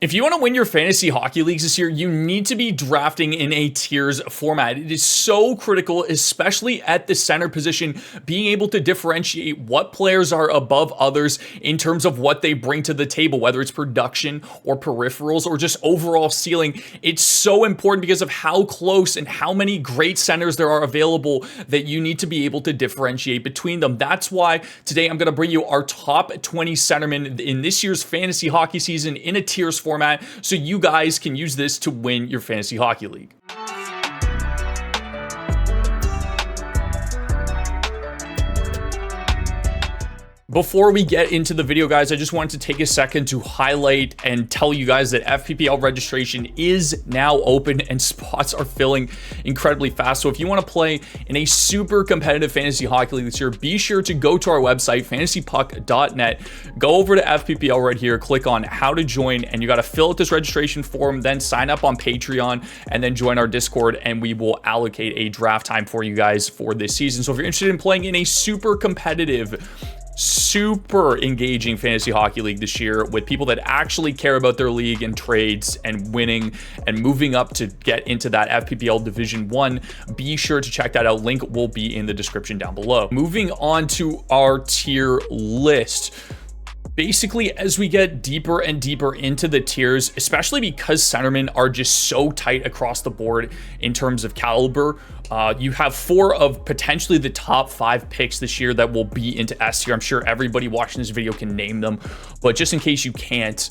If you want to win your fantasy hockey leagues this year, you need to be drafting in a tiers format. It is so critical, especially at the center position, being able to differentiate what players are above others in terms of what they bring to the table, whether it's production or peripherals or just overall ceiling. It's so important because of how close and how many great centers there are available that you need to be able to differentiate between them. That's why today I'm going to bring you our top 20 centermen in this year's fantasy hockey season in a tiers format, so you guys can use this to win your fantasy hockey league. Before we get into the video, guys, I just wanted to take a second to highlight and tell you guys that FPPL registration is now open and spots are filling incredibly fast. So if you want to play in a super competitive fantasy hockey league this year, be sure to go to our website, fantasypuck.net, go over to FPPL right here, click on how to join, and you got to fill out this registration form, then sign up on Patreon, and then join our Discord, and we will allocate a draft time for you guys for this season. So if you're interested in playing in a super competitive, super engaging fantasy hockey league this year with people that actually care about their league and trades and winning and moving up to get into that FPPL Division 1, be sure to check that out. Link will be in the description down below. Moving on to our tier list. Basically, as we get deeper and deeper into the tiers, especially because centermen are just so tight across the board in terms of caliber, you have 4 of potentially the top 5 picks this year that will be into S tier. I'm sure everybody watching this video can name them, but just in case you can't,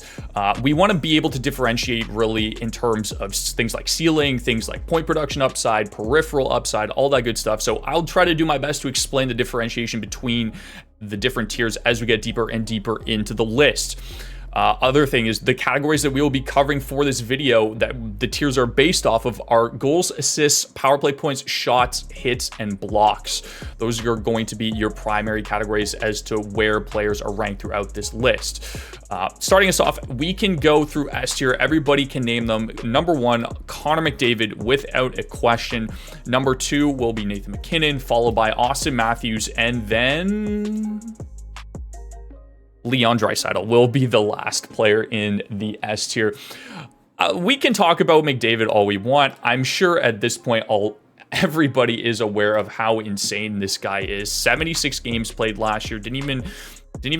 we want to be able to differentiate really in terms of things like ceiling, things like point production upside, peripheral upside, all that good stuff. So I'll try to do my best to explain the differentiation between the different tiers as we get deeper and deeper into the list. Other thing is the categories that we will be covering for this video that the tiers are based off of are goals, assists, power play points, shots, hits, and blocks. Those are going to be your primary categories as to where players are ranked throughout this list. Starting us off, we can go through S tier. Everybody can name them. Number 1, Connor McDavid, without a question. Number 2 will be Nathan MacKinnon, followed by Austin Matthews, and then Leon Draisaitl will be the last player in the S tier. We can talk about McDavid all we want. I'm sure at this point everybody is aware of how insane this guy is. 76 games played last year, didn't even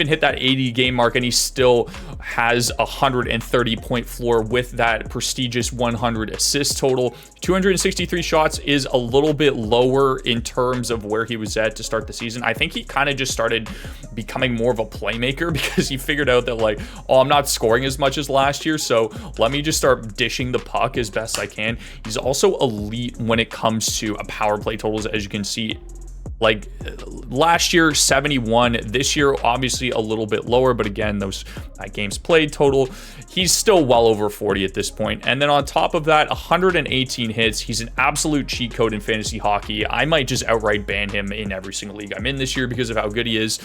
hit that 80 game mark, and he still has a 130 point floor with that prestigious 100 assist total. 263 shots is a little bit lower in terms of where he was at to start the season. I think he kind of just started becoming more of a playmaker because he figured out that, like, oh, I'm not scoring as much as last year, so let me just start dishing the puck as best I can. He's also elite when it comes to power play totals, as you can see. Like last year, 71. This year, obviously a little bit lower, but again, those games played total, he's still well over 40 at this point. And then on top of that, 118 hits. He's an absolute cheat code in fantasy hockey. I might just outright ban him in every single league I'm in this year because of how good he is.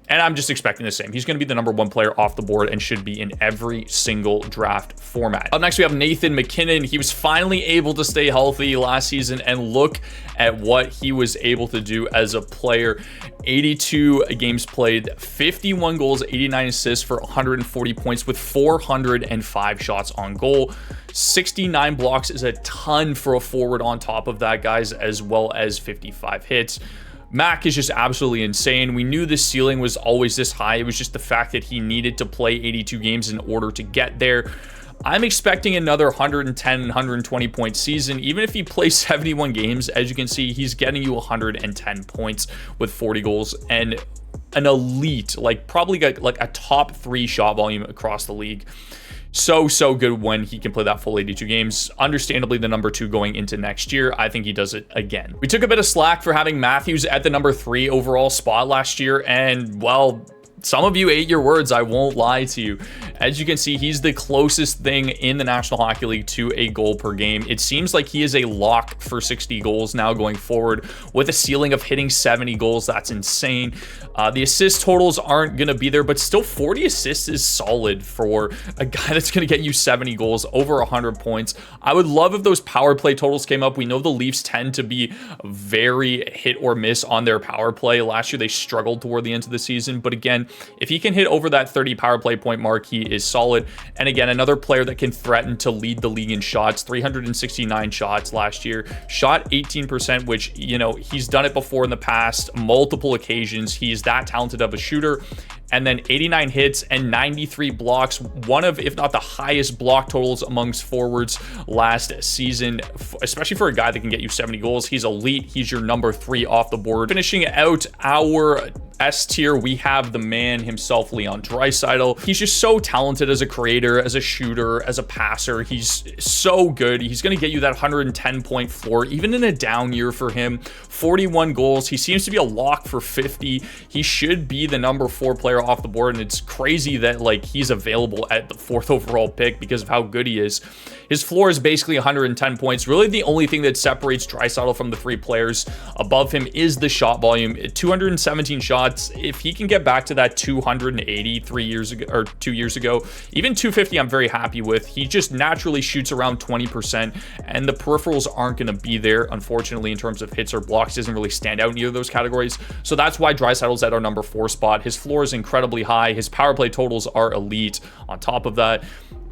And I'm just expecting the same. He's going to be the number 1 player off the board and should be in every single draft format. Up next, we have Nathan MacKinnon. He was finally able to stay healthy last season, and look at what he was able to do as a player. 82 games played, 51 goals, 89 assists for 140 points with 405 shots on goal. 69 blocks is a ton for a forward on top of that, guys, as well as 55 hits. Mac is just absolutely insane. We knew the ceiling was always this high. It was just the fact that he needed to play 82 games in order to get there. I'm expecting another 110, 120 point season. Even if he plays 71 games, as you can see, he's getting you 110 points with 40 goals and an elite, like probably like a top 3 shot volume across the league. So good when he can play that full 82 games. Understandably, the number 2 going into next year. I think he does it again. We took a bit of slack for having Matthews at the number 3 overall spot last year, and well, some of you ate your words, I won't lie to you. As you can see, he's the closest thing in the National Hockey League to a goal per game. It seems like he is a lock for 60 goals now going forward with a ceiling of hitting 70 goals. That's insane. The assist totals aren't going to be there, but still 40 assists is solid for a guy that's going to get you 70 goals, over 100 points. I would love if those power play totals came up. We know the Leafs tend to be very hit or miss on their power play. Last year, they struggled toward the end of the season, but again, If he can hit over that 30 power play point mark, he is solid. And again, another player that can threaten to lead the league in shots. 369 shots last year, shot 18%, which, you know, he's done it before in the past, multiple occasions. He's that talented of a shooter. And then 89 hits and 93 blocks, one of, if not the highest block totals amongst forwards last season, especially for a guy that can get you 70 goals. He's elite. He's your number 3 off the board. Finishing out our S tier, we have the man himself, Leon Draisaitl. He's just so talented as a creator, as a shooter, as a passer. He's so good. He's going to get you that 110-point floor, even in a down year for him. 41 goals. He seems to be a lock for 50. He should be the number 4 player off the board, and it's crazy that like he's available at the 4th overall pick because of how good he is. His floor is basically 110 points. Really, the only thing that separates Draisaitl from the 3 players above him is the shot volume. 217 shots. If he can get back to that 280 2 years ago, even 250, I'm very happy with. He just naturally shoots around 20%, and the peripherals aren't going to be there, unfortunately, in terms of hits or blocks. Doesn't really stand out in either of those categories. So that's why Draisaitl's at our number 4 spot. His floor is incredibly high. His power play totals are elite. On top of that,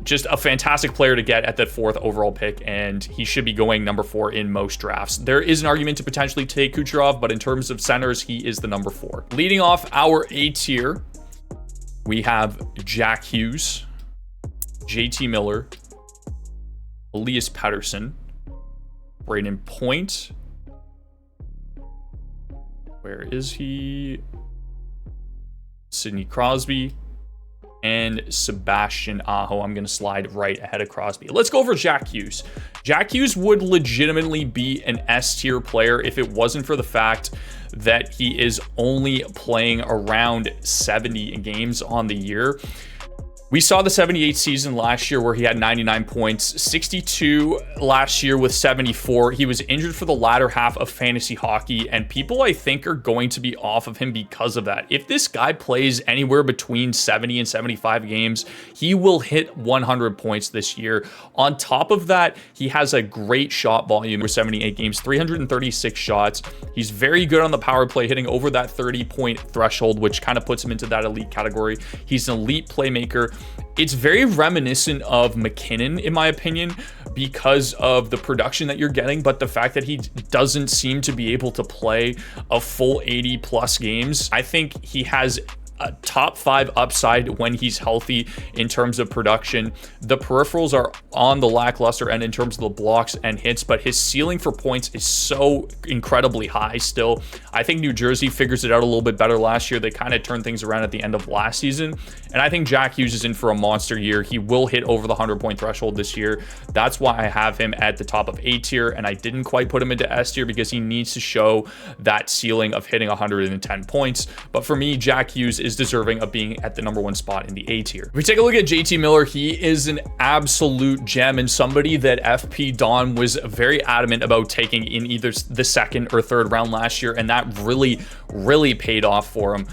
just a fantastic player to get at that 4th overall pick, and he should be going number 4 in most drafts. There is an argument to potentially take Kucherov, but in terms of centers, he is the number 4. Leading off our A tier, we have Jack Hughes, JT Miller, Elias Pettersson, Brayden Point. Where is he? Sidney Crosby, and Sebastian Aho. I'm going to slide right ahead of Crosby. Let's go over Jack Hughes. Jack Hughes would legitimately be an S tier player if it wasn't for the fact that he is only playing around 70 games on the year. We saw the 78 season last year where he had 99 points, 62 last year with 74. He was injured for the latter half of fantasy hockey, and people, I think, are going to be off of him because of that. If this guy plays anywhere between 70 and 75 games, he will hit 100 points this year. On top of that, he has a great shot volume for 78 games, 336 shots. He's very good on the power play, hitting over that 30-point threshold, which kind of puts him into that elite category. He's an elite playmaker. It's very reminiscent of McKinnon, in my opinion, because of the production that you're getting, but the fact that he doesn't seem to be able to play a full 80 plus games. I think he has a top 5 upside when he's healthy in terms of production. The peripherals are on the lackluster end in terms of the blocks and hits, but his ceiling for points is so incredibly high still. I think New Jersey figures it out a little bit better last year. They kind of turned things around at the end of last season, and I think Jack Hughes is in for a monster year. He will hit over the 100-point threshold this year. That's why I have him at the top of A tier, and I didn't quite put him into S tier because he needs to show that ceiling of hitting 110 points. But for me, Jack Hughes is deserving of being at the number 1 spot in the A tier. If we take a look at JT Miller, he is an absolute gem and somebody that FP Don was very adamant about taking in either the 2nd or 3rd round last year, and that really paid off for him.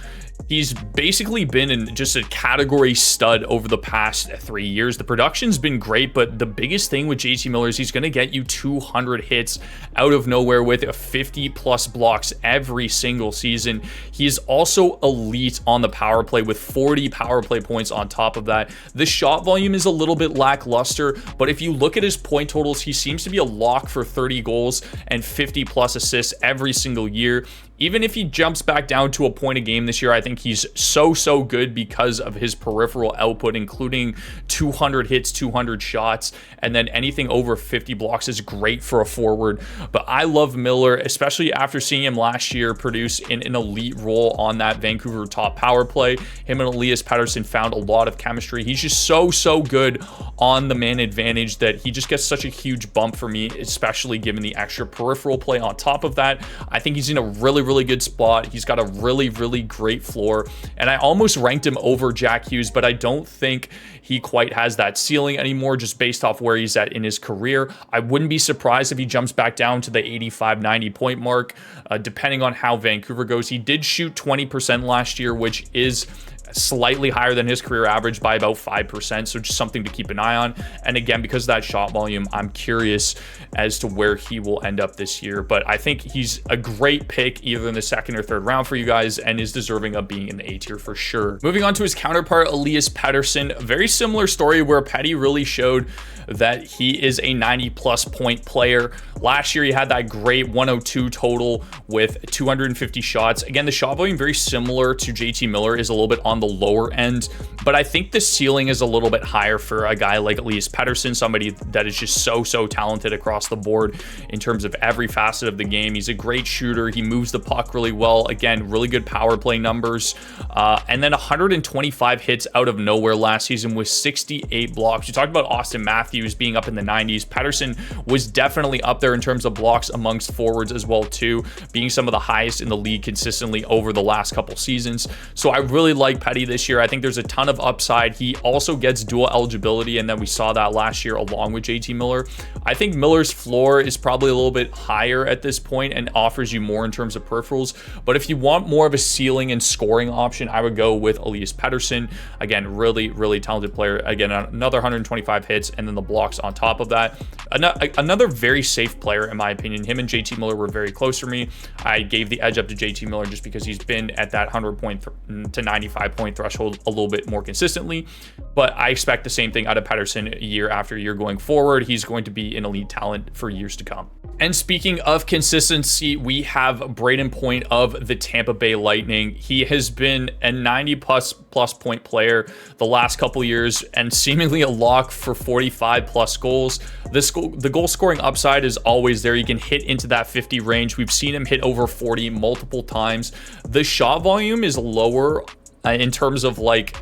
He's basically been in just a category stud over the past 3 years. The production's been great, but the biggest thing with JT Miller is he's going to get you 200 hits out of nowhere with 50 plus blocks every single season. He is also elite on the power play with 40 power play points on top of that. The shot volume is a little bit lackluster, but if you look at his point totals, he seems to be a lock for 30 goals and 50 plus assists every single year. Even if he jumps back down to a point a game this year, I think he's so good because of his peripheral output, including 200 hits, 200 shots, and then anything over 50 blocks is great for a forward. But I love Miller, especially after seeing him last year produce in an elite role on that Vancouver top power play. Him and Elias Pettersson found a lot of chemistry. He's just so good on the man advantage that he just gets such a huge bump for me, especially given the extra peripheral play on top of that. I think he's in a really good spot. He's got a really great floor, and I almost ranked him over Jack Hughes, but I don't think he quite has that ceiling anymore just based off where he's at in his career. I wouldn't be surprised if he jumps back down to the 85-90 point mark, depending on how Vancouver goes. He did shoot 20% last year, which is slightly higher than his career average by about 5%, so just something to keep an eye on. And again, because of that shot volume, I'm curious as to where he will end up this year, but I think he's a great pick either in the second or third round for you guys and is deserving of being in the A tier for sure. Moving on to his counterpart, Elias Pettersson. Very similar story where Petty really showed that he is a 90+ point player. Last year, he had that great 102 total with 250 shots. Again, the shot volume, very similar to JT Miller, is a little bit on the lower end, but I think the ceiling is a little bit higher for a guy like Elias Pettersson, somebody that is just so talented across the board in terms of every facet of the game. He's a great shooter. He moves the puck really well. Again, really good power play numbers. And then 125 hits out of nowhere last season with 68 blocks. You talked about Austin Matthews being up in the 90s. Pettersson was definitely up there in terms of blocks amongst forwards as well too, being some of the highest in the league consistently over the last couple seasons. So I really like Petty this year. I think there's a ton of upside. He also gets dual eligibility, and then we saw that last year along with JT Miller. I think Miller's floor is probably a little bit higher at this point and offers you more in terms of peripherals, but if you want more of a ceiling and scoring option, I would go with Elias Pettersson. Again, really talented player. Again, another 125 hits and then the blocks on top of that. Another very safe player in my opinion. Him and JT Miller were very close for me. I gave the edge up to JT Miller just because he's been at that 100 point to 95 point threshold a little bit more consistently, but I expect the same thing out of Pettersson year after year going forward. He's going to be an elite talent for years to come. And speaking of consistency, we have Brayden Point of the Tampa Bay Lightning. He has been a 90+ point player the last couple years and seemingly a lock for 45+ goals. The goal scoring upside is always there. He can hit into that 50 range. We've seen him hit over 40 multiple times. The shot volume is lower in terms of like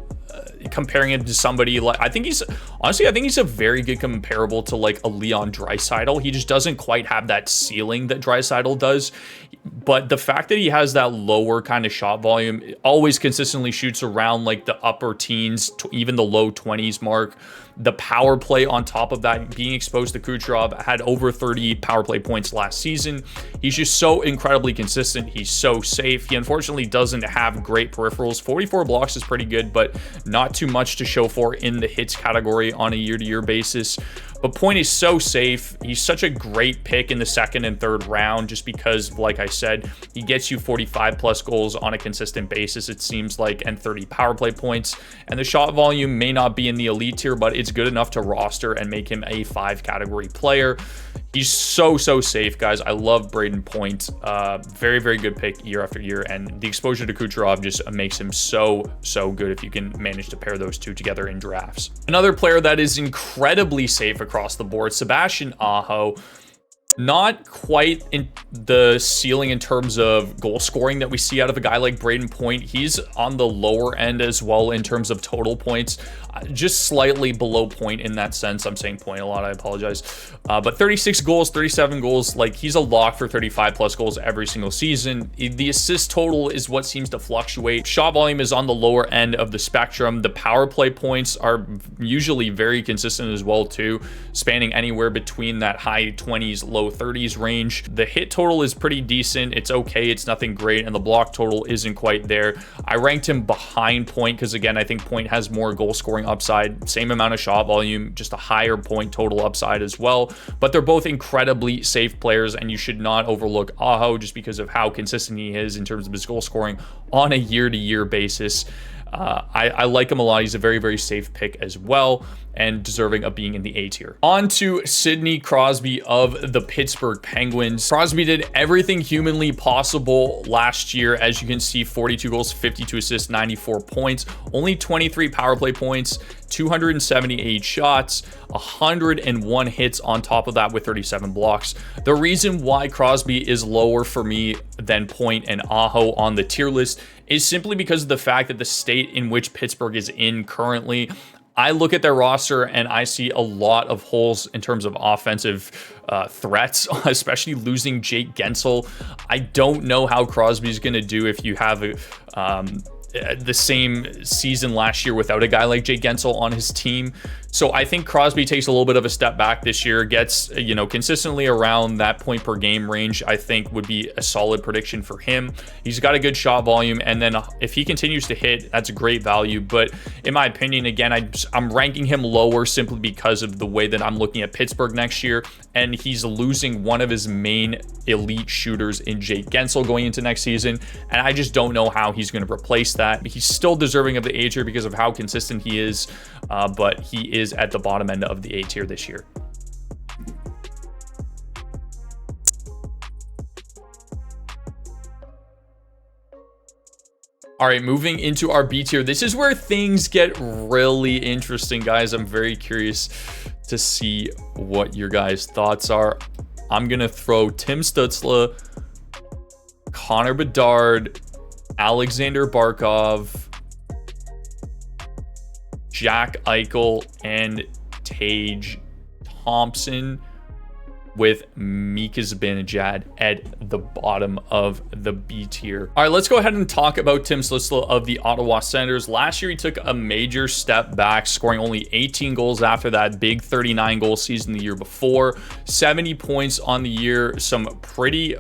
comparing him to somebody like, I think he's a very good comparable to like a Leon Draisaitl. He just doesn't quite have that ceiling that Draisaitl does, but the fact that he has that lower kind of shot volume, always consistently shoots around like the upper teens to even the low 20s mark. The power play on top of that, being exposed to Kucherov, had over 30 power play points last season. He's just so incredibly consistent. He's so safe. He unfortunately doesn't have great peripherals. 44 blocks is pretty good, but not too much to show for in the hits category on a year-to-year basis. But Point is so safe. He's such a great pick in the second and third round just because, like I said, he gets you 45+ goals on a consistent basis, it seems like, and 30 power play points. And the shot volume may not be in the elite tier, but it's good enough to roster and make him a 5 category player. He's so safe, guys. I love Brayden Point. Very good pick year after year, and the exposure to Kucherov just makes him so good if you can manage to pair those two together in drafts. Another player that is incredibly safe across the board, Sebastian Aho. Not quite in the ceiling in terms of goal scoring that we see out of a guy like Brayden Point. He's on the lower end as well in terms of total points, just slightly below Point in that sense. I'm saying Point a lot, I apologize. But 36 goals, 37 goals, like he's a lock for 35+ goals every single season. The assist total is what seems to fluctuate. Shot volume is on the lower end of the spectrum. The power play points are usually very consistent as well too, spanning anywhere between that high 20s, low 30s range. The hit total is pretty decent. It's okay. It's nothing great. And the block total isn't quite there. I ranked him behind Point because, again, I think Point has more goal scoring upside, same amount of shot volume, just a higher point total upside as well. But they're both incredibly safe players, and you should not overlook Aho just because of how consistent he is in terms of his goal scoring on a year-to-year basis. I like him a lot. He's a very safe pick as well, and deserving of being in the A tier. On to Sidney Crosby of the Pittsburgh Penguins. Crosby did everything humanly possible last year. As you can see, 42 goals, 52 assists, 94 points, only 23 power play points, 278 shots, 101 hits on top of that with 37 blocks. The reason why Crosby is lower for me than Point and Aho on the tier list is simply because of the fact that the state in which Pittsburgh is in currently. I look at their roster and I see a lot of holes in terms of offensive threats, especially losing Jake Gensel. I don't know how Crosby's going to do if you have the same season last year without a guy like Jake Gensel on his team. So I think Crosby takes a little bit of a step back this year, gets, you know, consistently around that point per game range. I think would be a solid prediction for him. He's got a good shot volume, and then if he continues to hit, that's a great value. But in my opinion, again, I'm ranking him lower simply because of the way that I'm looking at Pittsburgh next year, and he's losing one of his main elite shooters in Jake Gensel going into next season, and I just don't know how he's going to replace that. He's still deserving of the A tier because of how consistent he is, but he is at the bottom end of the A tier this year. All right, moving into our B tier. This is where things get really interesting, guys. I'm very curious to see what your guys' thoughts are. I'm going to throw Tim Stützle, Connor Bedard, Alexander Barkov, Jack Eichel, and Tage Thompson, with Mika Zibanejad at the bottom of the B tier. All right, let's go ahead and talk about Tim Stützle of the Ottawa Senators. Last year, he took a major step back, scoring only 18 goals after that big 39-goal season the year before. 70 points on the year, some pretty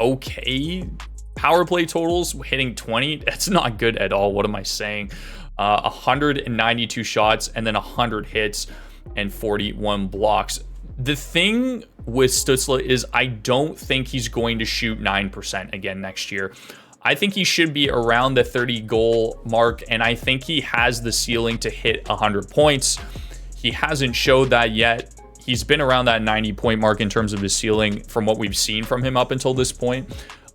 okay power play totals, hitting 20. That's not good at all. What am I saying? 192 shots and then 100 hits and 41 blocks. The thing with Stützle is I don't think he's going to shoot 9% again next year. I think he should be around the 30 goal mark, and I think he has the ceiling to hit 100 points. He hasn't showed that yet. He's been around that 90 point mark in terms of his ceiling from what we've seen from him up until this point.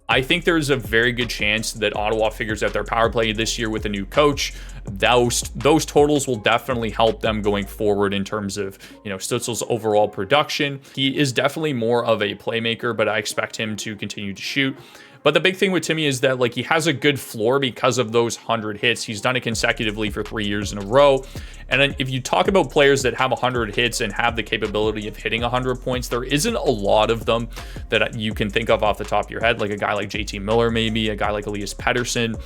I think there's a very good chance that Ottawa figures out their power play this year with a new coach. Those totals will definitely help them going forward in terms of, you know, Stützle's overall production. He is definitely more of a playmaker, but I expect him to continue to shoot. But the big thing with Timmy is that, like, he has a good floor because of those 100 hits. He's done it consecutively for 3 years in a row. And then if you talk about players that have 100 hits and have the capability of hitting 100 points, there isn't a lot of them that you can think of off the top of your head, like a guy like JT Miller, maybe a guy like Elias Pettersson.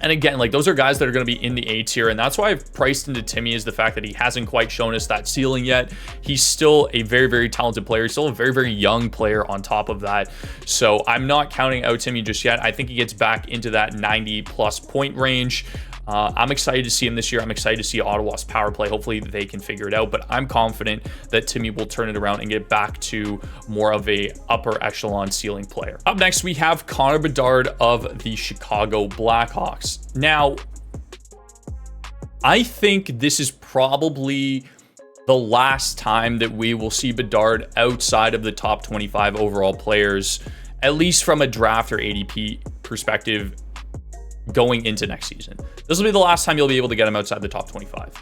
And again, like, those are guys that are going to be in the A tier, and that's why I've priced into Timmy, is the fact that he hasn't quite shown us that ceiling yet. He's still a very, very talented player. He's still a very, very young player on top of that. So I'm not counting out Timmy just yet. I think he gets back into that 90+ point range. I'm excited to see him this year. I'm excited to see Ottawa's power play. Hopefully they can figure it out, but I'm confident that Timmy will turn it around and get back to more of a upper echelon ceiling player. Up next, we have Connor Bedard of the Chicago Blackhawks. Now, I think this is probably the last time that we will see Bedard outside of the top 25 overall players, at least from a draft or ADP perspective, going into next season. This will be the last time you'll be able to get him outside the top 25.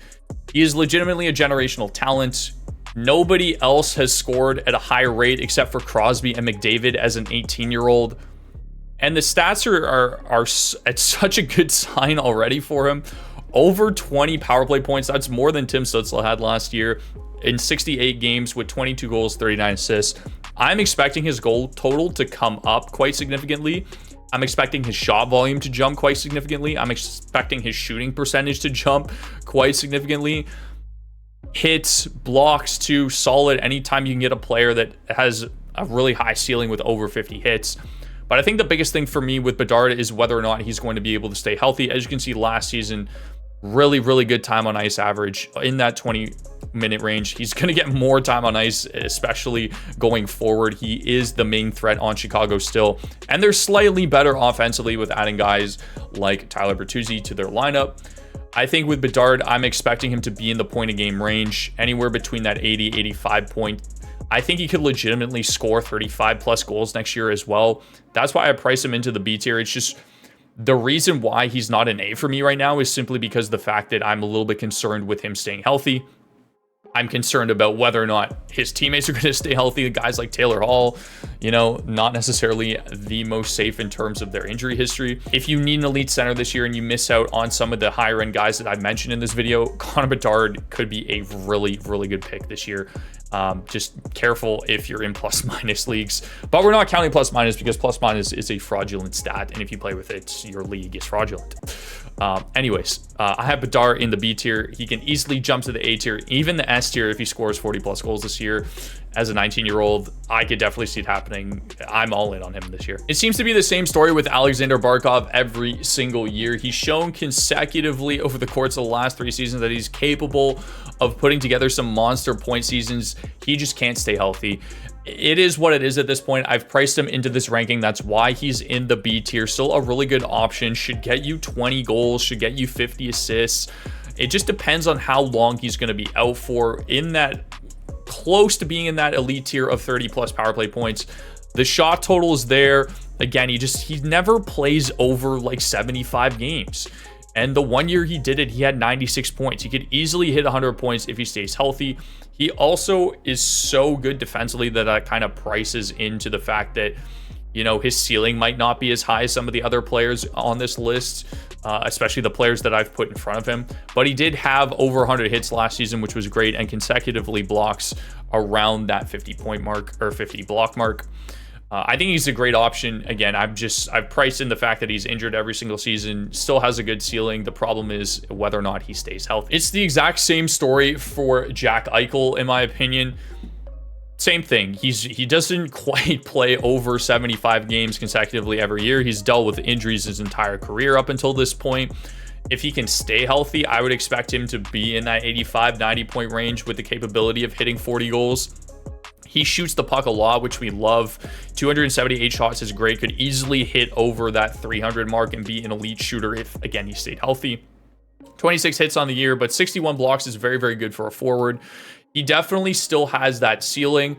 He is legitimately a generational talent. Nobody else has scored at a higher rate except for Crosby and McDavid as an 18-year-old. And the stats are at such a good sign already for him. Over 20 power play points. That's more than Tim Stützle had last year in 68 games with 22 goals, 39 assists. I'm expecting his goal total to come up quite significantly. I'm expecting his shot volume to jump quite significantly. I'm expecting his shooting percentage to jump quite significantly. Hits, blocks too, solid anytime you can get a player that has a really high ceiling with over 50 hits. But I think the biggest thing for me with Bedard is whether or not he's going to be able to stay healthy. As you can see last season, really, really good time on ice average in that 20-minute range. He's going to get more time on ice, especially going forward. He is the main threat on Chicago still. And they're slightly better offensively with adding guys like Tyler Bertuzzi to their lineup. I think with Bedard, I'm expecting him to be in the point-a-game range, anywhere between that 80-85 point. I think he could legitimately score 35+ goals next year as well. That's why I price him into the B tier. It's just the reason why he's not an A for me right now is simply because of the fact that I'm a little bit concerned with him staying healthy. I'm concerned about whether or not his teammates are going to stay healthy. Guys like Taylor Hall, you know, not necessarily the most safe in terms of their injury history. If you need an elite center this year and you miss out on some of the higher end guys that I've mentioned in this video, Connor Bedard could be a really, really good pick this year. Just careful if you're in plus-minus leagues, but we're not counting plus-minus because plus-minus is a fraudulent stat, and if you play with it, your league is fraudulent. I have Bedard in the B tier. He can easily jump to the A tier, even the S tier if he scores 40 plus goals this year. As a 19-year-old, I could definitely see it happening. I'm all in on him this year. It seems to be the same story with Alexander Barkov every single year. He's shown consecutively over the course of the last 3 seasons that he's capable of putting together some monster point seasons. He just can't stay healthy. It is what it is at this point. I've priced him into this ranking. That's why he's in the B tier. Still a really good option. Should get you 20 goals, should get you 50 assists. It just depends on how long he's going to be out for. In that, close to being in that elite tier of 30 plus power play points. The shot total is there. Again, he never plays over like 75 games. And the 1 year he did it, he had 96 points. He could easily hit 100 points if he stays healthy. He also is so good defensively that kind of prices into the fact that, you know, his ceiling might not be as high as some of the other players on this list, especially the players that I've put in front of him. But he did have over 100 hits last season, which was great, and consecutively blocks around that 50 point mark or 50 block mark. I think he's a great option. Again, I've priced in the fact that he's injured every single season, still has a good ceiling. The problem is whether or not he stays healthy. It's the exact same story for Jack Eichel, in my opinion. Same thing. He doesn't quite play over 75 games consecutively every year. He's dealt with injuries his entire career up until this point. If he can stay healthy, I would expect him to be in that 85, 90 point range with the capability of hitting 40 goals. He shoots the puck a lot, which we love. 278 shots is great. Could easily hit over that 300 mark and be an elite shooter if, again, he stayed healthy. 26 hits on the year, but 61 blocks is very, very good for a forward. He definitely still has that ceiling.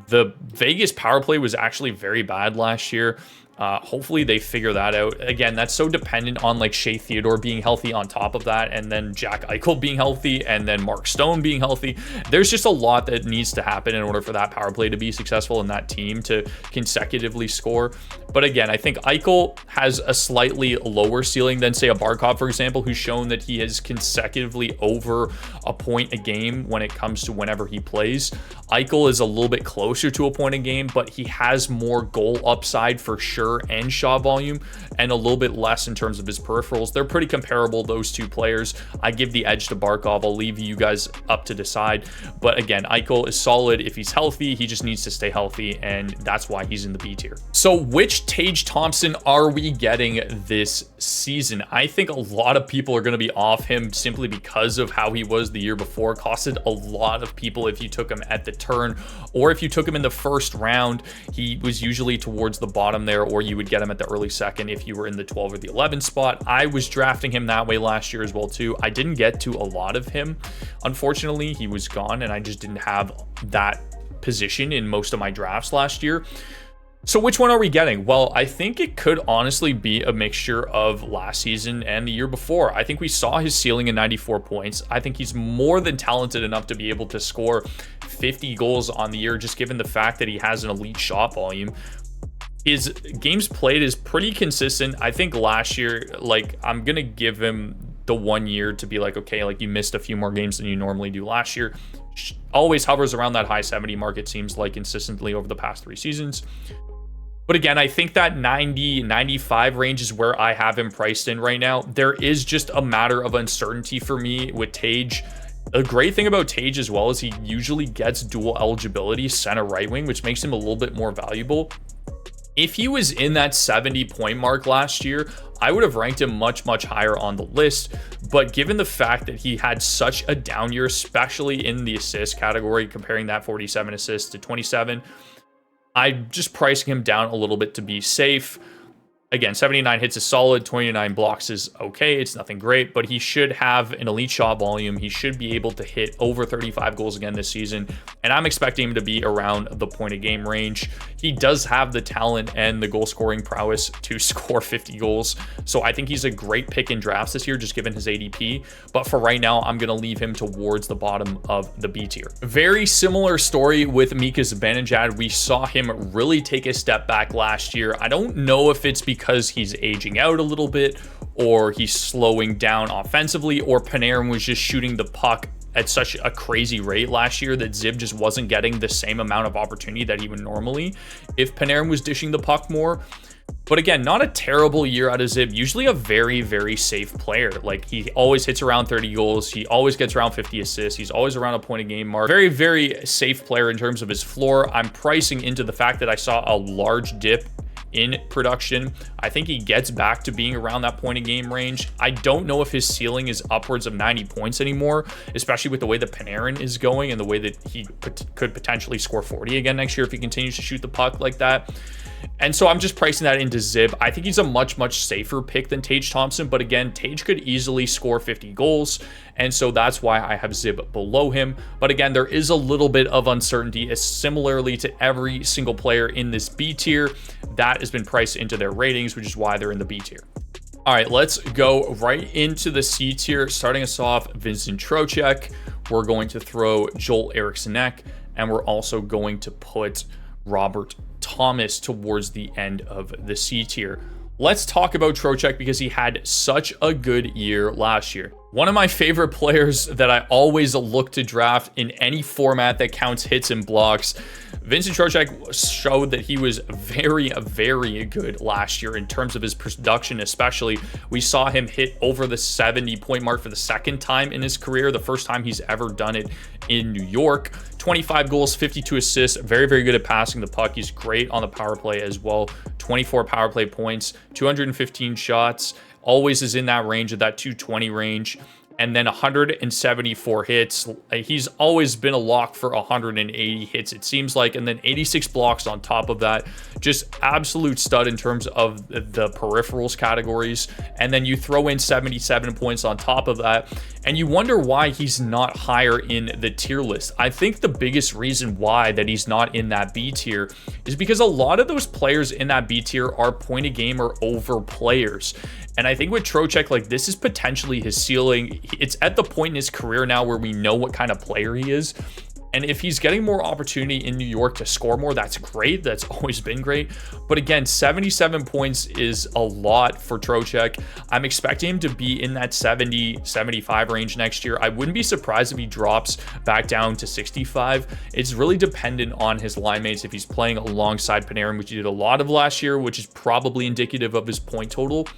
The Vegas power play was actually very bad last year. Hopefully they figure that out. Again, that's so dependent on like Shea Theodore being healthy on top of that, and then Jack Eichel being healthy, and then Mark Stone being healthy. There's just a lot that needs to happen in order for that power play to be successful and that team to consecutively score. But again, I think Eichel has a slightly lower ceiling than, say, a Barkov, for example, who's shown that he is consecutively over a point a game when it comes to whenever he plays. Eichel is a little bit closer to a point a game, but he has more goal upside for sure and shot volume, and a little bit less in terms of his peripherals. They're pretty comparable, those two players. I give the edge to Barkov. I'll leave you guys up to decide. But again, Eichel is solid if he's healthy. He just needs to stay healthy, and that's why he's in the B tier. So which Tage Thompson are we getting this season? I think a lot of people are going to be off him simply because of how he was the year before. Costed a lot of people if you took him at the turn, or if you took him in the first round. He was usually towards the bottom there, or you would get him at the early second if you were in the 12 or the 11 spot. I was drafting him that way last year as well too. I didn't get to a lot of him. Unfortunately, he was gone, and I just didn't have that position in most of my drafts last year. So which one are we getting? Well, I think it could honestly be a mixture of last season and the year before. I think we saw his ceiling in 94 points. I think he's more than talented enough to be able to score 50 goals on the year, just given the fact that he has an elite shot volume. His games played is pretty consistent. I think last year, like, I'm going to give him the 1 year to be like, okay, like, you missed a few more games than you normally do last year. Always hovers around that high 70 mark, it seems like, consistently over the past 3 seasons. But again, I think that 90, 95 range is where I have him priced in right now. There is just a matter of uncertainty for me with Tage. A great thing about Tage as well is he usually gets dual eligibility center right wing, which makes him a little bit more valuable. If he was in that 70 point mark last year, I would have ranked him much, much higher on the list. But given the fact that he had such a down year, especially in the assist category, comparing that 47 assists to 27, I'm just pricing him down a little bit to be safe. Again, 79 hits is solid, 29 blocks is okay. It's nothing great, but he should have an elite shot volume. He should be able to hit over 35 goals again this season, and I'm expecting him to be around the point a game range. He does have the talent and the goal scoring prowess to score 50 goals, so I think he's a great pick in drafts this year, just given his ADP. But for right now, I'm going to leave him towards the bottom of the B tier. Very similar story with Mika Zibanejad. We saw him really take a step back last year. I don't know if it's because he's aging out a little bit, or he's slowing down offensively, or Panarin was just shooting the puck at such a crazy rate last year that Zib just wasn't getting the same amount of opportunity that he would normally if Panarin was dishing the puck more. But again, not a terrible year out of Zib. Usually a very, very safe player. Like, he always hits around 30 goals. He always gets around 50 assists. He's always around a point a game mark. Very, very safe player in terms of his floor. I'm pricing into the fact that I saw a large dip in production. I think he gets back to being around that point a game range. I don't know if his ceiling is upwards of 90 points anymore, especially with the way that Panarin is going and the way that he could potentially score 40 again next year if he continues to shoot the puck like that. And so I'm just pricing that into Zib. I think he's a much, much safer pick than Tage Thompson. But again, Tage could easily score 50 goals. And so that's why I have Zib below him. But again, there is a little bit of uncertainty, as similarly to every single player in this B tier that has been priced into their ratings, which is why they're in the B tier. All right, let's go right into the C tier. Starting us off, Vincent Trocheck. We're going to throw Joel Eriksson-Ek, and we're also going to put Robert Thomas towards the end of the C tier. Let's talk about Trocheck because he had such a good year last year. One of my favorite players that I always look to draft in any format that counts hits and blocks. Vincent Trocheck showed that he was very, very good last year in terms of his production, especially. We saw him hit over the 70-point mark for the second time in his career, the first time he's ever done it in New York. 25 goals, 52 assists, very, very good at passing the puck. He's great on the power play as well. 24 power play points, 215 shots, always is in that range of that 220 range. And then 174 hits. He's always been a lock for 180 hits, it seems like. And then 86 blocks on top of that. Just absolute stud in terms of the peripherals categories. And then you throw in 77 points on top of that. And you wonder why he's not higher in the tier list. I think the biggest reason why that he's not in that B tier is because a lot of those players in that B tier are point a game or over players. And I think with Trocheck, like, this is potentially his ceiling. It's at the point in his career now where we know what kind of player he is. And if he's getting more opportunity in New York to score more, that's great. That's always been great. But again, 77 points is a lot for Trocheck. I'm expecting him to be in that 70, 75 range next year. I wouldn't be surprised if he drops back down to 65. It's really dependent on his line mates. If he's playing alongside Panarin, which he did a lot of last year, which is probably indicative of his point total.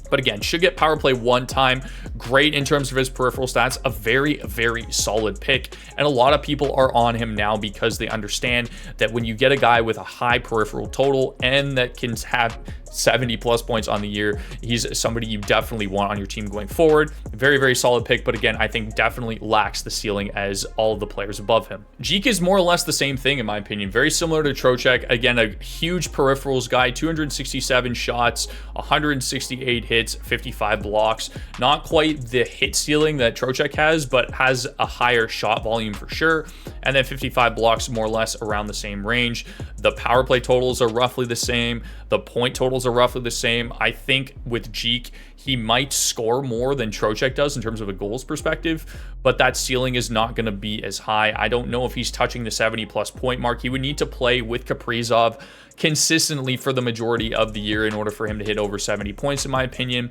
But again, should get power play one time. Great in terms of his peripheral stats. A very, very solid pick. And a lot of people are on him now because they understand that when you get a guy with a high peripheral total and that can have 70 plus points on the year, he's somebody you definitely want on your team going forward. Very, very solid pick. But again, I think definitely lacks the ceiling as all of the players above him. Jeek is more or less the same thing in my opinion. Very similar to Trocheck. Again, a huge peripherals guy, 267 shots, 168 hits, 55 blocks. Not quite the hit ceiling that Trocheck has, but has a higher shot volume for sure. And then 55 blocks, more or less around the same range. The power play totals are roughly the same. The point totals are roughly the same. I think with Jeek, he might score more than Trocheck does in terms of a goals perspective, but that ceiling is not going to be as high. I don't know if he's touching the 70 plus point mark. He would need to play with Kaprizov consistently for the majority of the year in order for him to hit over 70 points, in my opinion.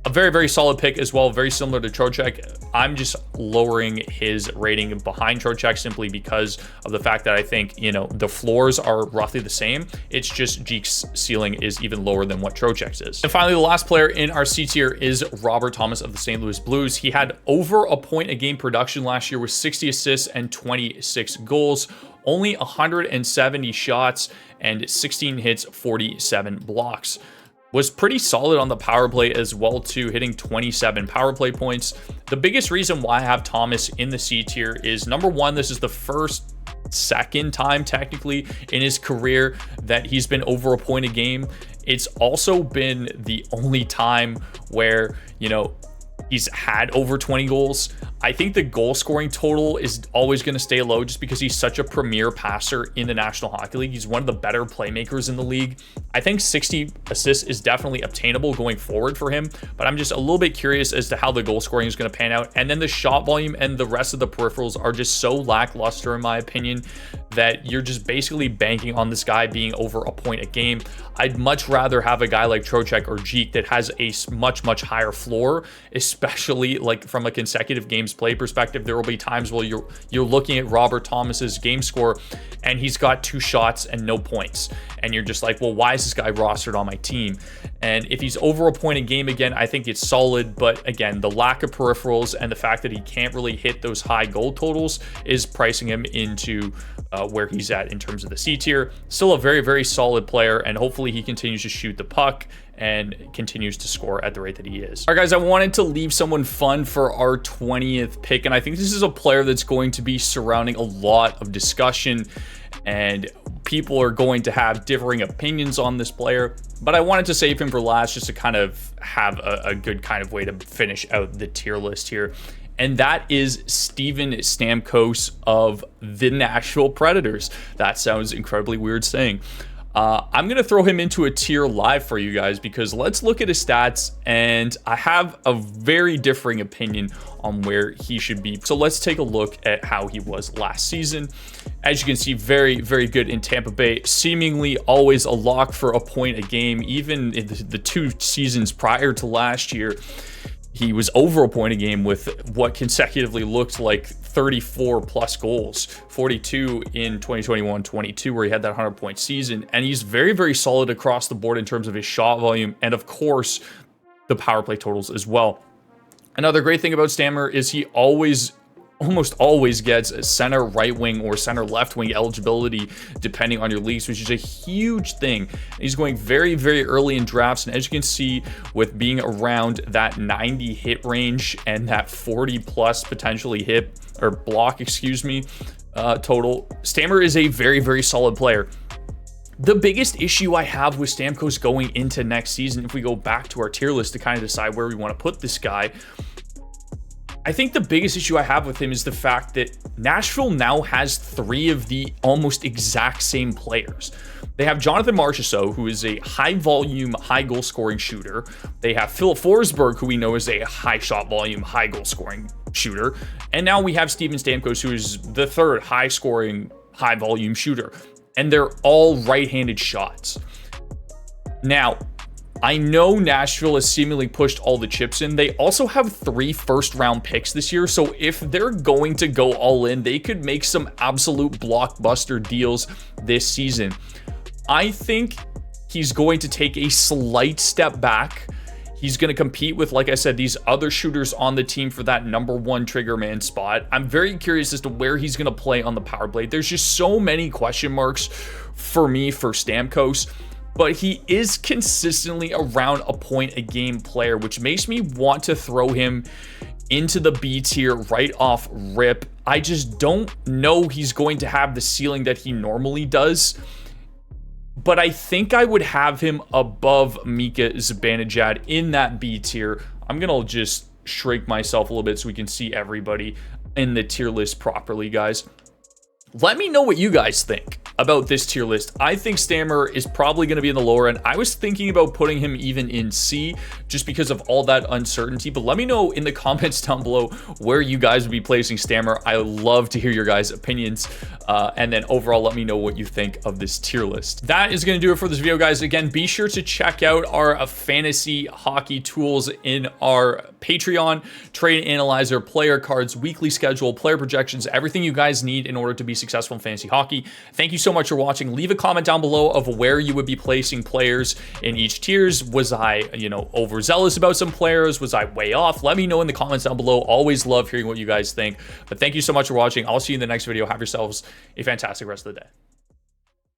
A very, very solid pick as well, very similar to Trocheck. I'm just lowering his rating behind Trocheck simply because of the fact that I think, you know, the floors are roughly the same. It's just Jeek's ceiling is even lower than what Trocheck's is. And finally, the last player in our C tier is Robert Thomas of the St. Louis Blues. He had over a point a game production last year with 60 assists and 26 goals. Only 170 shots and 16 hits, 47 blocks. Was pretty solid on the power play as well too, hitting 27 power play points. The biggest reason why I have Thomas in the C tier is, number one, this is the second time technically in his career that he's been over a point a game. It's also been the only time where, you know, he's had over 20 goals. I think the goal scoring total is always going to stay low just because he's such a premier passer in the National Hockey League. He's one of the better playmakers in the league. I think 60 assists is definitely obtainable going forward for him, but I'm just a little bit curious as to how the goal scoring is going to pan out. And then the shot volume and the rest of the peripherals are just so lackluster in my opinion that you're just basically banking on this guy being over a point a game. I'd much rather have a guy like Trocheck or Jeek that has a much, much higher floor, especially like from a consecutive games play perspective. There will be times where you're looking at Robert Thomas's game score and he's got 2 shots and no points. And you're just like, well, why is this guy rostered on my team? And if he's over a point a game again, I think it's solid. But again, the lack of peripherals and the fact that he can't really hit those high goal totals is pricing him into where he's at in terms of the C tier. Still a very, very solid player, and hopefully he continues to shoot the puck and continues to score at the rate that he is. All right, guys, I wanted to leave someone fun for our 20th pick, and I think this is a player that's going to be surrounding a lot of discussion, and people are going to have differing opinions on this player, but I wanted to save him for last just to kind of have a good kind of way to finish out the tier list here. And that is Steven Stamkos of the Nashville Predators. That sounds incredibly weird saying. I'm going to throw him into a tier live for you guys because let's look at his stats, and I have a very differing opinion on where he should be. So let's take a look at how he was last season. As you can see, very, very good in Tampa Bay, seemingly always a lock for a point a game. Even in the 2 seasons prior to last year, he was over a point a game with what consecutively looked like 34 plus goals, 42 in 2021-22, where he had that 100-point season. And he's very, very solid across the board in terms of his shot volume and, of course, the power play totals as well. Another great thing about Stammer is he almost always gets a center right wing or center left wing eligibility depending on your leagues, which is a huge thing. He's going very, very early in drafts, and as you can see, with being around that 90 hit range and that 40 plus potentially hit or block, total, Stammer is a very, very solid player. The biggest issue I have with Stamkos going into next season, if we go back to our tier list to kind of decide where we want to put this guy, I think the biggest issue I have with him is the fact that Nashville now has 3 of the almost exact same players. They have Jonathan Marchessault, who is a high volume, high goal scoring shooter. They have Philip Forsberg, who we know is a high shot volume, high goal scoring shooter. And now we have Steven Stamkos, who is the 3rd high scoring, high volume shooter. And they're all right-handed shots. Now, I know Nashville has seemingly pushed all the chips in. They also have 3 first-round picks this year, so if they're going to go all in, they could make some absolute blockbuster deals this season. I think he's going to take a slight step back. He's going to compete with, like I said, these other shooters on the team for that #1 trigger man spot. I'm very curious as to where he's going to play on the power play. There's just so many question marks for me for Stamkos. But he is consistently around a point a game player, which makes me want to throw him into the B tier right off rip. I just don't know he's going to have the ceiling that he normally does. But I think I would have him above Mika Zibanejad in that B tier. I'm going to just shrink myself a little bit so we can see everybody in the tier list properly, guys. Let me know what you guys think about this tier list. I think Stammer is probably going to be in the lower end. I was thinking about putting him even in C just because of all that uncertainty, but let me know in the comments down below where you guys would be placing Stammer. I love to hear your guys' opinions, and then overall let me know what you think of this tier list. That is going to do it for this video, guys. Again, be sure to check out our fantasy hockey tools in our Patreon, trade analyzer, player cards, weekly schedule, player projections, everything you guys need in order to be successful in fantasy hockey. Thank you so much for watching. Leave a comment down below of where you would be placing players in each tiers. Was I, overzealous about some players? Was I way off? Let me know in the comments down below. Always love hearing what you guys think. But thank you so much for watching. I'll see you in the next video. Have yourselves a fantastic rest of the day.